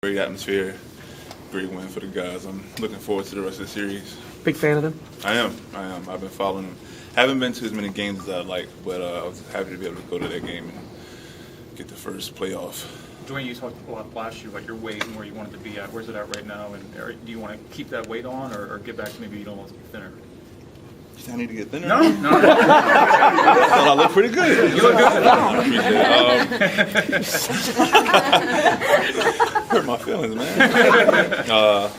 Great atmosphere, great win for the guys. I'm looking forward to the rest of the series. Big fan of them? I am. I've been following them. Haven't been to as many games as I'd like, but I was happy to be able to go to that game and get the first playoff. Duane, you talked a lot last year about your weight and where you want it to be at. Where's it at right now? And do you want to keep that weight on or get back to maybe you don't want to be thinner? I need to get thinner? No. I thought I looked pretty good. You look good. Hurt my feelings, man.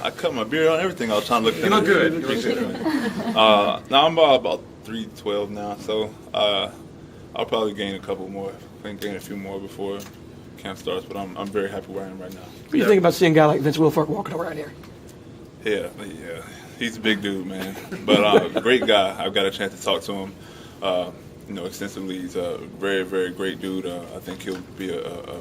I cut my beard on everything. I was trying to look thinner. You look good. You look good. Now I'm about 312 now, so I'll probably gain a couple more. I think gain a few more before camp starts, but I'm very happy where I am right now. What do you think about seeing a guy like Vince Wilfork walking around here? Yeah. He's a big dude, man. But great guy. I've got a chance to talk to him, extensively. He's a very, very great dude. I think he'll be a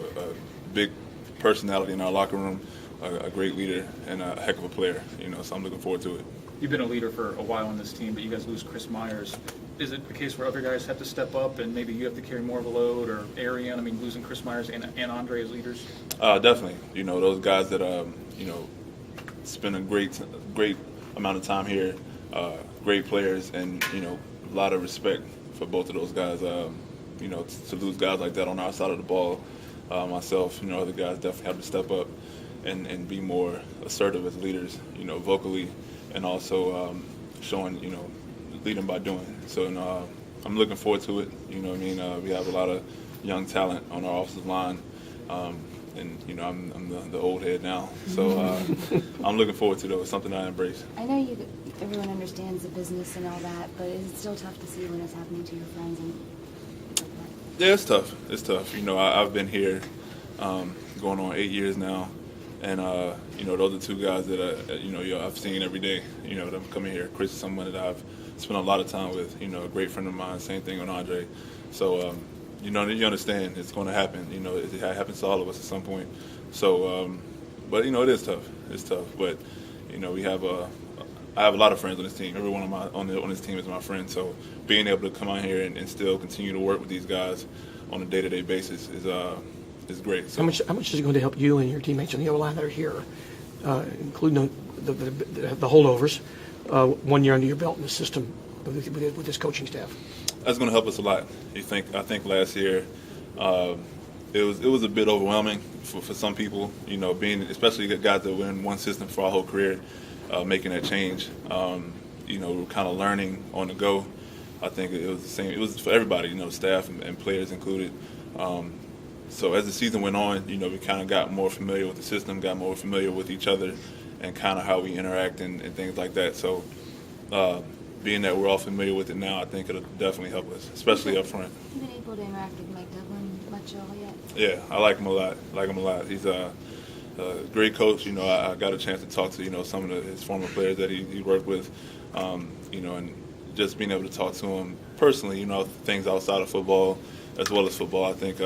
big personality in our locker room, a great leader, and a heck of a player. So I'm looking forward to it. You've been a leader for a while on this team, but you guys lose Chris Myers. Is it a case where other guys have to step up and maybe you have to carry more of a load, or Arian? I mean, losing Chris Myers and Andre as leaders? Definitely. Those guys that, spend a great amount of time here, great players, and, a lot of respect for both of those guys. To lose guys like that on our side of the ball, myself, other guys definitely have to step up and be more assertive as leaders, vocally, and also showing, leading by doing. So I'm looking forward to it. We have a lot of young talent on our offensive line, and I'm the old head now. So I'm looking forward to it. It's something I embrace. I know everyone understands the business and all that, but is it still tough to see when it's happening to your friends and stuff like that? Yeah, it's tough. It's tough. I've been here going on 8 years now, and those are two guys that I've seen every day. That I'm coming here. Chris is someone that I've spent a lot of time with. A great friend of mine. Same thing with Andre. So you understand it's going to happen. It happens to all of us at some point. So, but it is tough. It's tough. But I have a lot of friends on this team. Everyone on this team is my friend. So being able to come out here and still continue to work with these guys on a day-to-day basis is great. So, How much is it going to help you and your teammates on the O-line that are here, including the holdovers, 1 year under your belt in the system with this coaching staff? That's going to help us a lot. I think last year it was a bit overwhelming for some people. Being especially the guys that were in one system for our whole career, making that change. We're kind of learning on the go. I think it was the same. It was for everybody, staff and players included. So as the season went on, we kind of got more familiar with the system, got more familiar with each other, and kind of how we interact and things like that. So being that we're all familiar with it now, I think it'll definitely help us, especially up front. Have you been able to interact with Mike Devlin much at all yet? Yeah, I like him a lot. He's a great coach. I got a chance to talk to some of his former players that he worked with, and just being able to talk to him personally, things outside of football as well as football. I think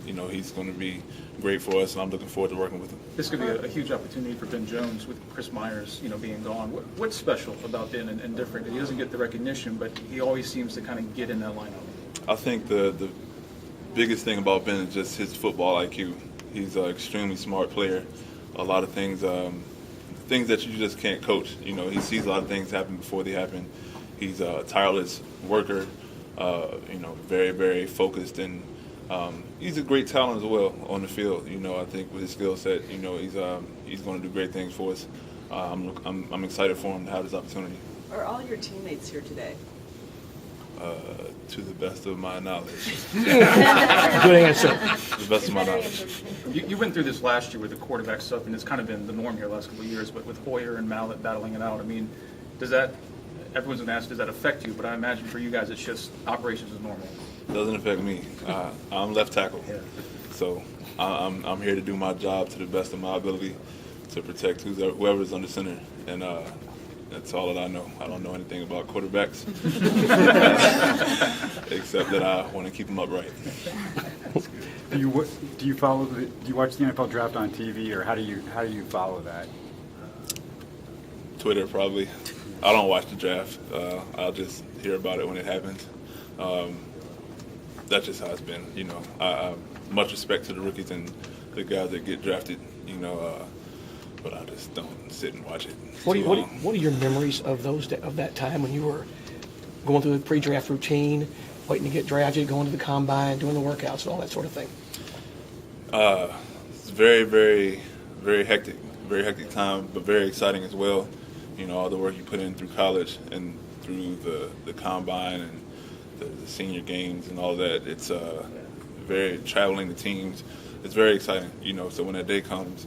he's going to be great for us, and I'm looking forward to working with him. This could be a huge opportunity for Ben Jones with Chris Myers, being gone. What's special about Ben and different? He doesn't get the recognition, but he always seems to kind of get in that lineup. I think the biggest thing about Ben is just his football IQ. He's an extremely smart player. A lot of things that you just can't coach. He sees a lot of things happen before they happen. He's a tireless worker, very, very focused, and he's a great talent as well on the field. I think with his skill set, he's going to do great things for us. I'm excited for him to have this opportunity. Are all your teammates here today? To the best of my knowledge. Good answer. To the best of my knowledge. You went through this last year with the quarterback stuff, and it's kind of been the norm here the last couple of years, but with Hoyer and Mallett battling it out, everyone's going to ask, does that affect you? But I imagine for you guys, it's just operations is normal. It doesn't affect me. I'm left tackle. Yeah. So I'm here to do my job to the best of my ability to protect whoever's under center. And that's all that I know. I don't know anything about quarterbacks, except that I want to keep them upright. Do you watch the NFL draft on TV, or how do you follow that? Twitter, probably. I don't watch the draft. I'll just hear about it when it happens. That's just how it's been. I much respect to the rookies and the guys that get drafted. but I just don't sit and watch it. It's What too long. are your memories of that time when you were going through the pre-draft routine, waiting to get drafted, going to the combine, doing the workouts, and all that sort of thing? It's very, very, very hectic time, but very exciting as well. You know, all the work you put in through college and through the combine and the senior games and all that. It's very traveling the teams. It's very exciting, you know. So when that day comes,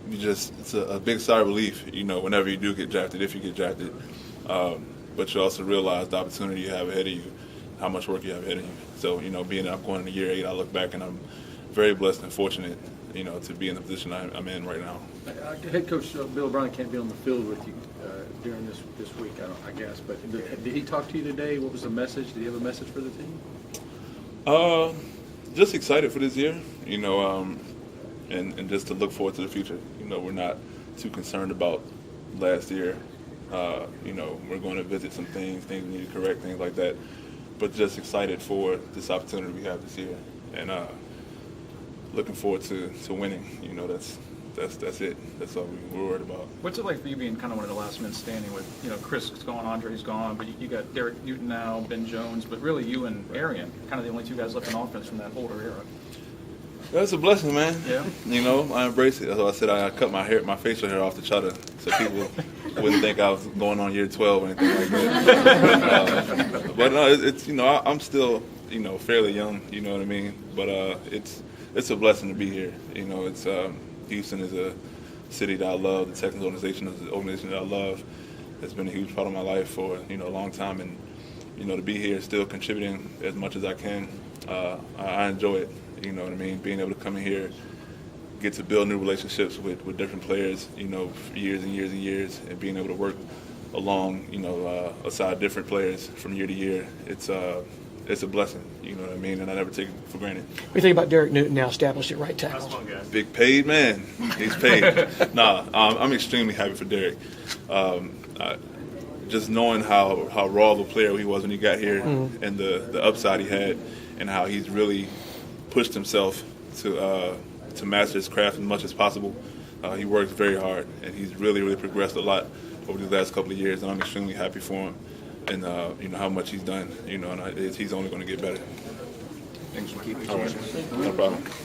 it's a big sigh of relief, you know, whenever you do get drafted, if you get drafted. But you also realize the opportunity you have ahead of you, how much work you have ahead of you. So, you know, being that I'm going into year 8, I look back and I'm very blessed and fortunate, you know, to be in the position I'm in right now. Head coach Bill O'Brien can't be on the field with you during this week, I guess. But did he talk to you today? What was the message? Did he have a message for the team? Just excited for this year, you know, and just to look forward to the future. You know, we're not too concerned about last year. You know, we're going to visit some things we need to correct, things like that. But just excited for this opportunity we have this year, and looking forward to winning. You know, that's it. That's all we're worried about. What's it like for you being kind of one of the last men standing with, you know, Chris is gone, Andre's gone, but you got Derek Newton now, Ben Jones, but really you and Arian, kind of the only two guys left in offense from that older era. That's a blessing, man. Yeah. You know, I embrace it. That's why I said I cut my facial hair off to try to, so people wouldn't think I was going on year 12 or anything like that. But no, it's, you know, I'm still, you know, fairly young. You know what I mean? But it's a blessing to be here. You know, it's Houston is a city that I love. The Texans organization is an organization that I love. It's been a huge part of my life for, you know, a long time, and you know, to be here still contributing as much as I can, I enjoy it. You know what I mean? Being able to come in here, get to build new relationships with different players, you know, for years and years and years, and being able to work along, you know, aside different players from year to year. It's a blessing, you know what I mean? And I never take it for granted. What do you think about Derek Newton now established at right tackle? Big paid man. He's paid. I'm extremely happy for Derek. Just knowing how raw of a player he was when he got here, and the upside he had, and how he's really pushed himself to master his craft as much as possible. He works very hard, and he's really progressed a lot over these last couple of years, and I'm extremely happy for him, and you know how much he's done. You know, and he's only going to get better. Thanks for keeping All right, no problem.